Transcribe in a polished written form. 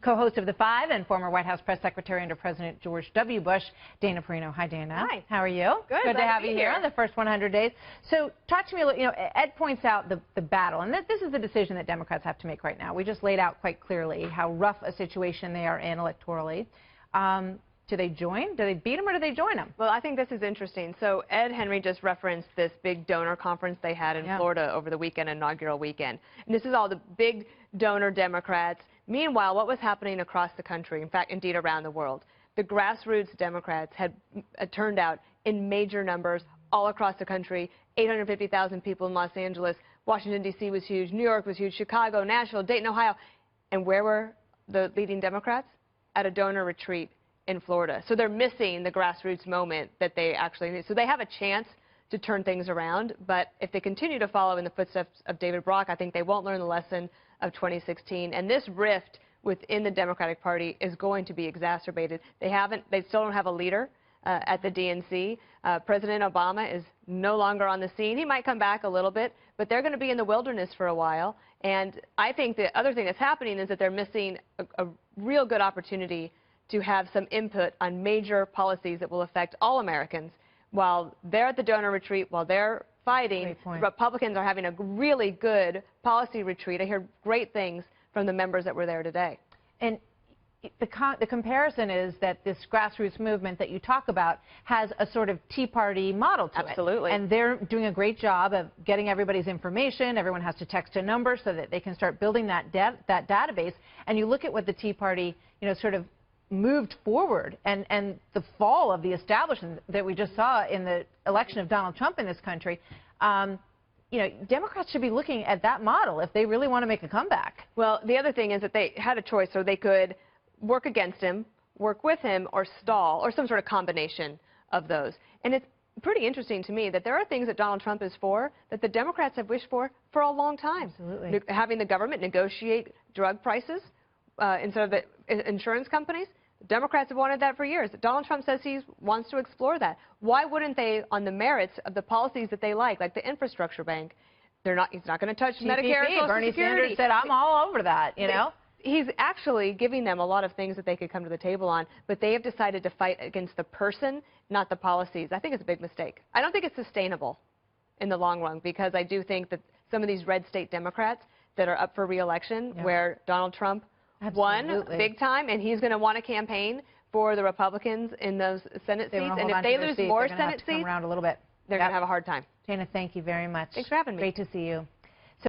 co-host of The Five and former White House press secretary under President George W. Bush, Dana Perino. Hi, Dana. Hi. How are you? Good. Good to have you here on the first 100 days. So talk to me a little, Ed points out the battle, and this is the decision that Democrats have to make right now. We just laid out quite clearly how rough a situation they are in electorally. Do they join? Do they beat him or do they join him? Well, I think this is interesting. So Ed Henry just referenced this big donor conference they had in Florida over the weekend, inaugural weekend. And this is all the big donor Democrats. Meanwhile, what was happening across the country, in fact, indeed around the world, the grassroots Democrats had turned out in major numbers all across the country. 850,000 people in Los Angeles. Washington, D.C. was huge. New York was huge. Chicago, Nashville, Dayton, Ohio. And where were the leading Democrats? At a donor retreat in Florida. So they're missing the grassroots moment that they actually need. So they have a chance to turn things around, but if they continue to follow in the footsteps of David Brock, I think they won't learn the lesson of 2016. And this rift within the Democratic Party is going to be exacerbated. They still don't have a leader at the DNC. President Obama is no longer on the scene. He might come back a little bit, but they're going to be in the wilderness for a while. And I think the other thing that's happening is that they're missing a real good opportunity to have some input on major policies that will affect all Americans. While they're at the donor retreat, while they're fighting, Republicans are having a really good policy retreat. I hear great things from the members that were there today. And the comparison is that this grassroots movement that you talk about has a sort of Tea Party model to it. Absolutely. And they're doing a great job of getting everybody's information. Everyone has to text a number so that they can start building that database. And you look at what the Tea Party, sort of moved forward, and the fall of the establishment that we just saw in the election of Donald Trump in this country. Democrats should be looking at that model if they really want to make a comeback. Well, the other thing is that they had a choice, so they could work against him, work with him, or stall, or some sort of combination of those. And it's pretty interesting to me that there are things that Donald Trump is for that the Democrats have wished for a long time. Absolutely. Having the government negotiate drug prices instead of the insurance companies. Democrats have wanted that for years. Donald Trump says he wants to explore that. Why wouldn't they, on the merits of the policies that they like the infrastructure bank? He's not going to touch Medicare or Social Bernie Security. Sanders said, I'm all over that, He's actually giving them a lot of things that they could come to the table on, but they have decided to fight against the person, not the policies. I think it's a big mistake. I don't think it's sustainable in the long run, because I do think that some of these red state Democrats that are up for re-election, where Donald Trump won big time, and he's going to want to campaign for the Republicans in those Senate seats. And if they lose more Senate seats, around a little bit. they're going to have a hard time. Dana, thank you very much. Thanks for having me. Great to see you.